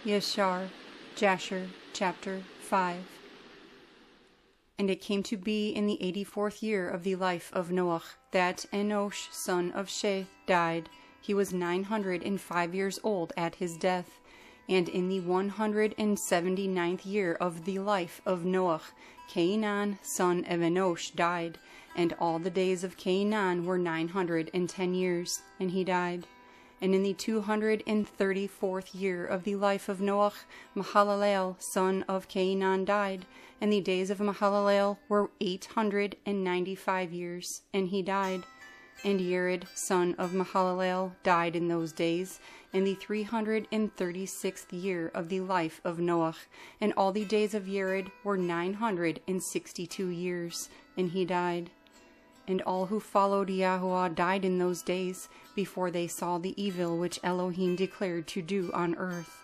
Yashar, Jasher, chapter 5. And it came to be in the 84th year of the life of Noah, that Enosh, son of Sheth, died. He was 905 years old at his death. And in the 179th year of the life of Noah, Cainan, son of Enosh, died. And all the days of Cainan were 910 years, and he died. And in the 234th year of the life of Noah, Mahalalel, son of Cainan, died. And the days of Mahalalel were 895 years, and he died. And Yered, son of Mahalalel, died in those days, in the 336th year of the life of Noah. And all the days of Yered were 962 years, and he died. And all who followed Yahweh died in those days, before they saw the evil which Elohim declared to do on earth.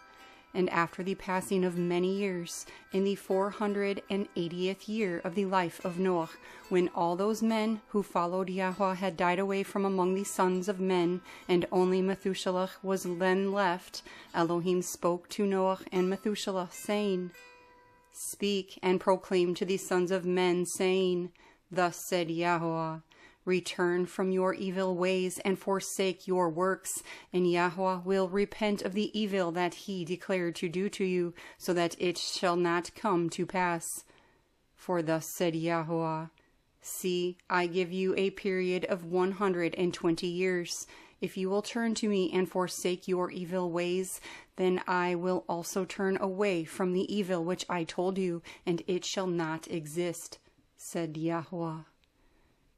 And after the passing of many years, in the 480th year of the life of Noah, when all those men who followed Yahweh had died away from among the sons of men, and only Methuselah was then left, Elohim spoke to Noah and Methuselah, saying, Speak and proclaim to the sons of men, saying, Thus said Yahweh, Return from your evil ways and forsake your works, and Yahweh will repent of the evil that he declared to do to you, so that it shall not come to pass. For thus said Yahweh, See, I give you a period of 120 years. If you will turn to me and forsake your evil ways, then I will also turn away from the evil which I told you, and it shall not exist, said Yahweh.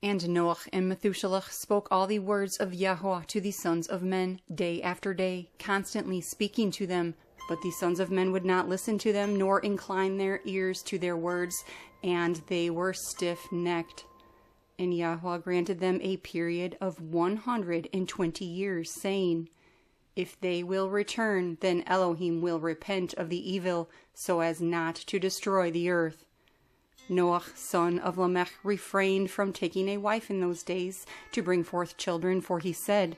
And Noah and Methuselah spoke all the words of Yahweh to the sons of men, day after day, constantly speaking to them. But the sons of men would not listen to them, nor incline their ears to their words, and they were stiff-necked. And Yahweh granted them a period of 120 years, saying, If they will return, then Elohim will repent of the evil, so as not to destroy the earth. Noah, son of Lamech, refrained from taking a wife in those days to bring forth children, for he said,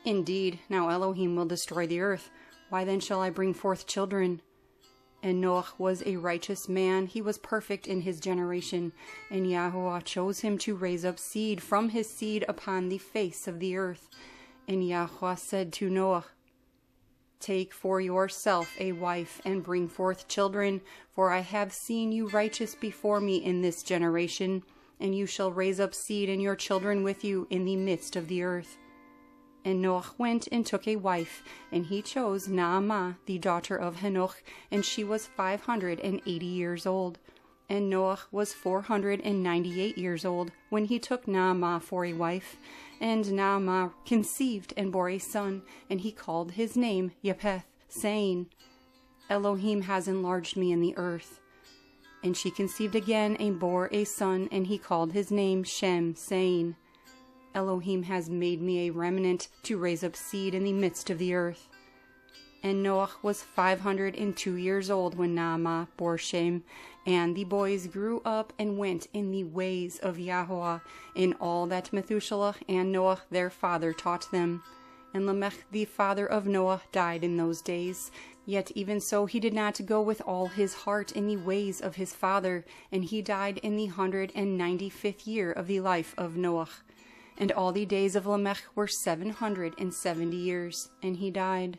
Indeed, now Elohim will destroy the earth. Why then shall I bring forth children? And Noah was a righteous man. He was perfect in his generation. And Yahweh chose him to raise up seed from his seed upon the face of the earth. And Yahweh said to Noah, Take for yourself a wife and bring forth children, for I have seen you righteous before me in this generation, and you shall raise up seed and your children with you in the midst of the earth. And Noah went and took a wife, and he chose Naamah, the daughter of Henoch, and she was 580 years old. And Noah was 498 years old when he took Naamah for a wife. And Naamah conceived and bore a son, and he called his name Japheth, saying, Elohim has enlarged me in the earth. And she conceived again and bore a son, and he called his name Shem, saying, Elohim has made me a remnant to raise up seed in the midst of the earth. And Noah was 502 years old when Naamah bore Shem, and the boys grew up and went in the ways of Yahweh, in all that Methuselah and Noah their father taught them. And Lamech the father of Noah died in those days, yet even so he did not go with all his heart in the ways of his father, and he died in the 195th year of the life of Noah. And all the days of Lamech were 770 years, and he died.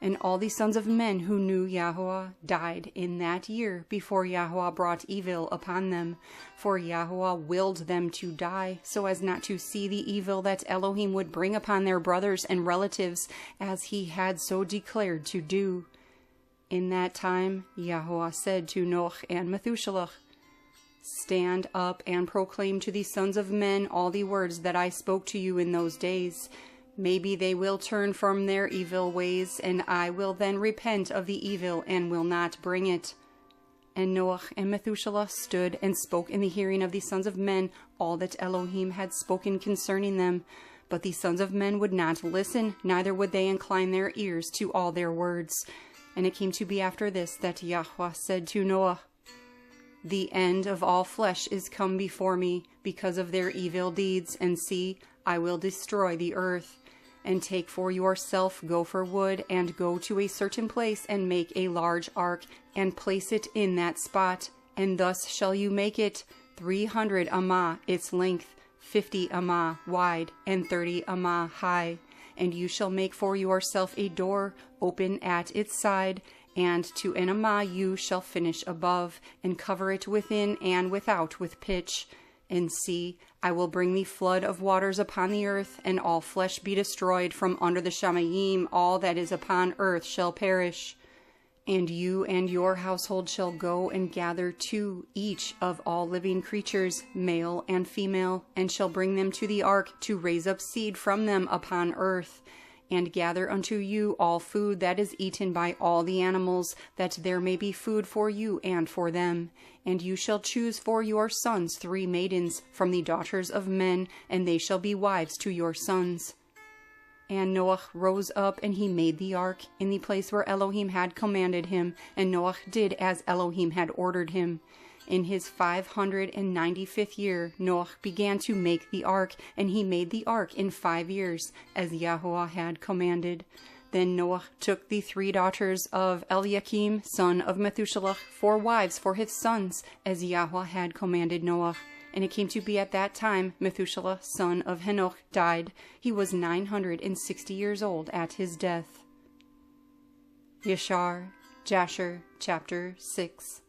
And all the sons of men who knew Yahweh died in that year before Yahweh brought evil upon them. For Yahweh willed them to die, so as not to see the evil that Elohim would bring upon their brothers and relatives, as he had so declared to do. In that time Yahweh said to Noah and Methuselah, Stand up and proclaim to the sons of men all the words that I spoke to you in those days. Maybe they will turn from their evil ways, and I will then repent of the evil and will not bring it. And Noah and Methuselah stood and spoke in the hearing of the sons of men all that Elohim had spoken concerning them. But the sons of men would not listen, neither would they incline their ears to all their words. And it came to be after this that Yahweh said to Noah, The end of all flesh is come before me, because of their evil deeds, and see, I will destroy the earth. And take for yourself gopher wood, and go to a certain place, and make a large ark, and place it in that spot. And thus shall you make it: 300 amah its length, 50 amah wide, and 30 amah high. And you shall make for yourself a door, open at its side, and to an amah you shall finish above, and cover it within and without with pitch. And see, I will bring the flood of waters upon the earth, and all flesh be destroyed from under the shamayim. All that is upon earth shall perish. And you and your household shall go and gather to each of all living creatures, male and female, and shall bring them to the ark to raise up seed from them upon earth. And gather unto you all food that is eaten by all the animals, that there may be food for you and for them. And you shall choose for your sons 3 maidens from the daughters of men, and they shall be wives to your sons. And Noah rose up, and he made the ark in the place where Elohim had commanded him, and Noah did as Elohim had ordered him. In his 595th year, Noah began to make the ark, and he made the ark in 5 years, as Yahweh had commanded. Then Noah took the 3 daughters of Eliakim, son of Methuselah, for wives for his sons, as Yahweh had commanded Noah. And it came to be at that time, Methuselah, son of Henoch, died. He was 960 years old at his death. Yashar, Jasher, chapter 6.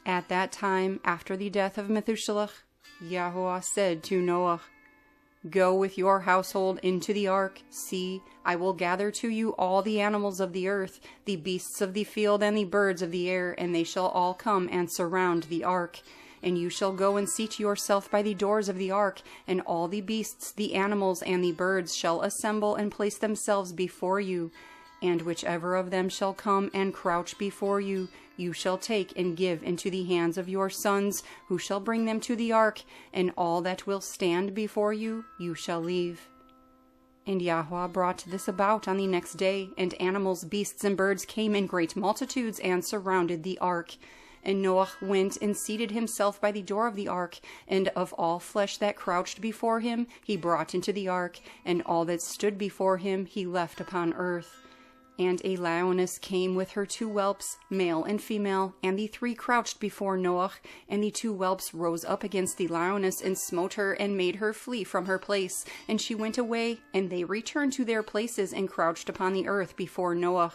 At that time, after the death of Methuselah, Yahweh said to Noah, Go with your household into the ark. See, I will gather to you all the animals of the earth, the beasts of the field and the birds of the air, and they shall all come and surround the ark. And you shall go and seat yourself by the doors of the ark, and all the beasts, the animals, and the birds shall assemble and place themselves before you. And whichever of them shall come and crouch before you, you shall take and give into the hands of your sons, who shall bring them to the ark, and all that will stand before you, you shall leave. And Yahweh brought this about on the next day, and animals, beasts, and birds came in great multitudes and surrounded the ark. And Noah went and seated himself by the door of the ark, and of all flesh that crouched before him he brought into the ark, and all that stood before him he left upon earth. And a lioness came with her 2 whelps, male and female, and the 3 crouched before Noah, and the 2 whelps rose up against the lioness and smote her and made her flee from her place. And she went away, and they returned to their places and crouched upon the earth before Noah.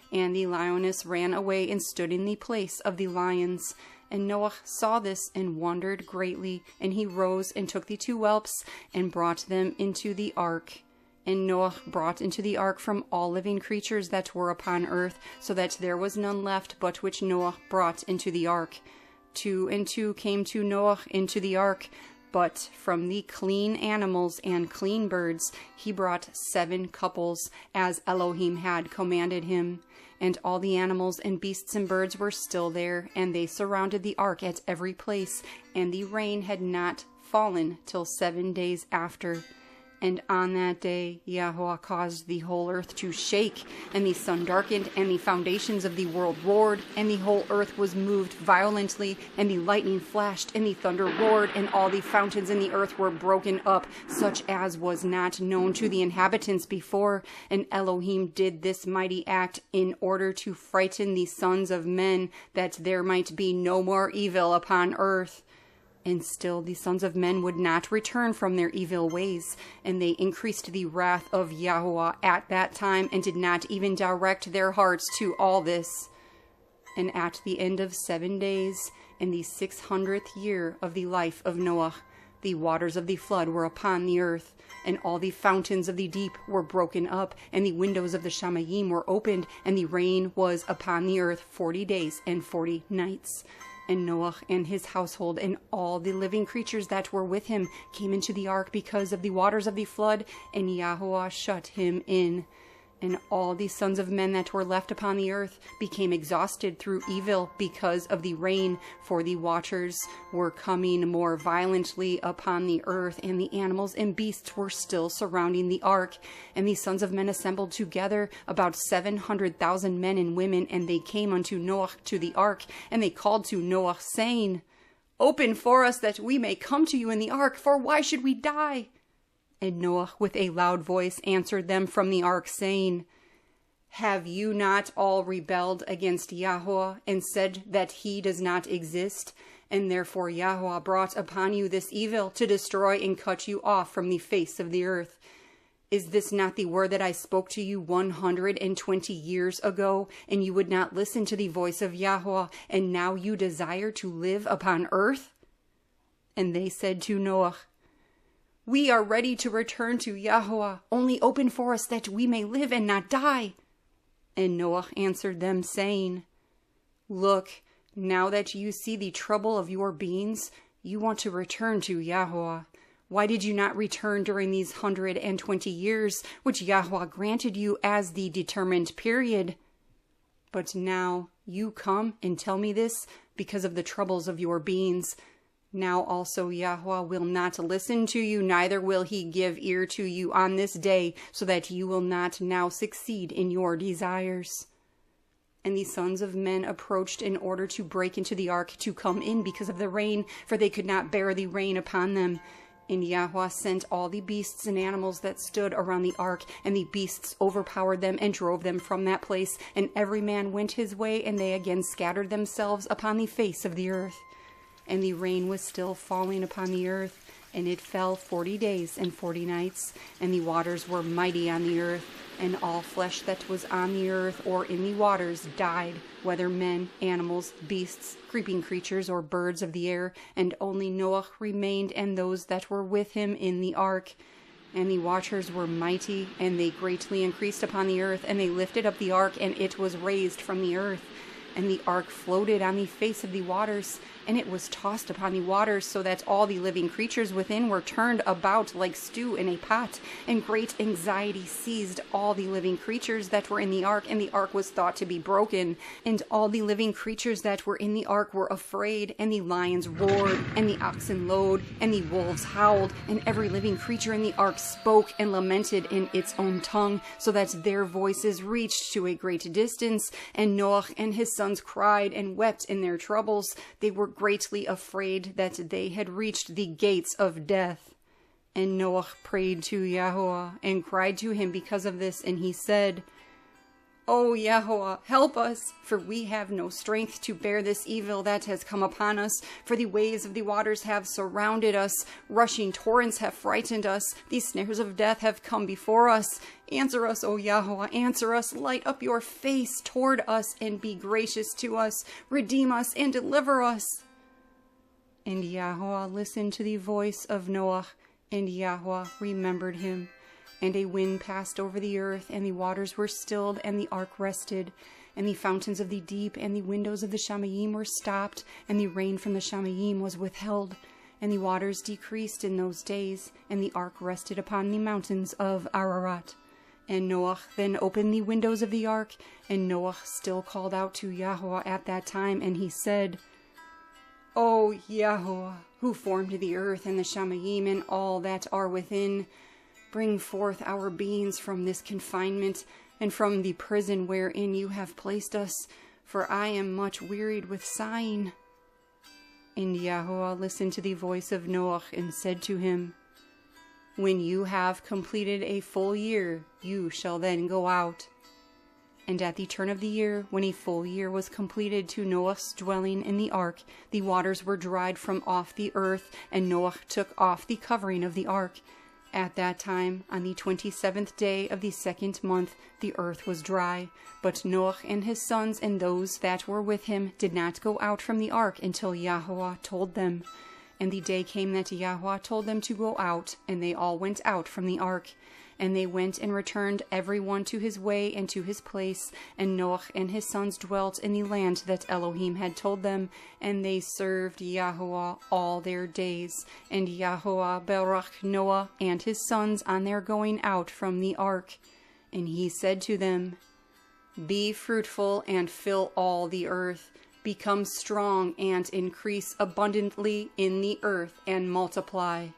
And the lioness ran away and stood in the place of the lions. And Noah saw this and wondered greatly, and he rose and took the 2 whelps and brought them into the ark. And Noah brought into the ark from all living creatures that were upon earth, so that there was none left but which Noah brought into the ark. 2 and 2 came to Noah into the ark, but from the clean animals and clean birds he brought 7 couples, as Elohim had commanded him. And all the animals and beasts and birds were still there, and they surrounded the ark at every place, and the rain had not fallen till 7 days after. And on that day Yahweh caused the whole earth to shake, and the sun darkened, and the foundations of the world roared, and the whole earth was moved violently, and the lightning flashed, and the thunder roared, and all the fountains in the earth were broken up, such as was not known to the inhabitants before. And Elohim did this mighty act in order to frighten the sons of men, that there might be no more evil upon earth. And still the sons of men would not return from their evil ways, and they increased the wrath of Yahweh at that time, and did not even direct their hearts to all this. And at the end of 7 days, in the 600th year of the life of Noah, the waters of the flood were upon the earth, and all the fountains of the deep were broken up, and the windows of the shamayim were opened, and the rain was upon the earth 40 days and 40 nights. And Noah and his household and all the living creatures that were with him came into the ark because of the waters of the flood, and Yahweh shut him in. And all the sons of men that were left upon the earth became exhausted through evil because of the rain, for the waters were coming more violently upon the earth, and the animals and beasts were still surrounding the ark. And the sons of men assembled together, about 700,000 men and women, and they came unto Noah to the ark, and they called to Noah, saying, Open for us that we may come to you in the ark, for why should we die? And Noah with a loud voice answered them from the ark, saying, Have you not all rebelled against Yahweh, and said that he does not exist? And therefore Yahweh brought upon you this evil, to destroy and cut you off from the face of the earth. Is this not the word that I spoke to you 120 years ago, and you would not listen to the voice of Yahweh, and now you desire to live upon earth? And they said to Noah, We are ready to return to Yahweh. Only open for us that we may live and not die. And Noah answered them, saying, Look, now that you see the trouble of your beings, you want to return to Yahweh. Why did you not return during these 120 years, which Yahweh granted you as the determined period? But now you come and tell me this because of the troubles of your beings. Now also Yahweh will not listen to you, neither will he give ear to you on this day, so that you will not now succeed in your desires. And the sons of men approached in order to break into the ark to come in because of the rain, for they could not bear the rain upon them. And Yahweh sent all the beasts and animals that stood around the ark, and the beasts overpowered them and drove them from that place. And every man went his way, and they again scattered themselves upon the face of the earth. And the rain was still falling upon the earth, and it fell 40 days and 40 nights, and the waters were mighty on the earth, and all flesh that was on the earth or in the waters died, whether men, animals, beasts, creeping creatures, or birds of the air, and only Noah remained, and those that were with him in the ark. And the waters were mighty, and they greatly increased upon the earth, and they lifted up the ark, and it was raised from the earth. And the ark floated on the face of the waters, and it was tossed upon the waters, so that all the living creatures within were turned about like stew in a pot. And great anxiety seized all the living creatures that were in the ark, and the ark was thought to be broken. And all the living creatures that were in the ark were afraid, and the lions roared, and the oxen lowed, and the wolves howled, and every living creature in the ark spoke and lamented in its own tongue, so that their voices reached to a great distance. And Noah and his sons cried and wept in their troubles. They were greatly afraid that they had reached the gates of death. And Noah prayed to Yahweh and cried to him because of this, and he said, O Yahweh, help us, for we have no strength to bear this evil that has come upon us. For the waves of the waters have surrounded us, rushing torrents have frightened us, the snares of death have come before us. Answer us, O Yahweh, answer us, light up your face toward us, and be gracious to us, redeem us, and deliver us. And Yahweh listened to the voice of Noah, and Yahweh remembered him. And a wind passed over the earth, and the waters were stilled, and the ark rested. And the fountains of the deep and the windows of the Shamayim were stopped, and the rain from the Shamayim was withheld. And the waters decreased in those days, and the ark rested upon the mountains of Ararat. And Noah then opened the windows of the ark, and Noah still called out to Yahweh at that time, and he said, O Yahweh, who formed the earth and the Shamayim and all that are within, bring forth our beings from this confinement, and from the prison wherein you have placed us, for I am much wearied with sighing. And Yahweh listened to the voice of Noah, and said to him, When you have completed a full year, you shall then go out. And at the turn of the year, when a full year was completed to Noah's dwelling in the ark, the waters were dried from off the earth, and Noah took off the covering of the ark. At that time, on the 27th day of the 2nd month, the earth was dry. But Noah and his sons and those that were with him did not go out from the ark until Yahweh told them. And the day came that Yahweh told them to go out, and they all went out from the ark. And they went and returned every one to his way and to his place. And Noah and his sons dwelt in the land that Elohim had told them. And they served Yahweh all their days. And Yahweh berakah Noah and his sons on their going out from the ark. And he said to them, Be fruitful and fill all the earth. Become strong and increase abundantly in the earth and multiply.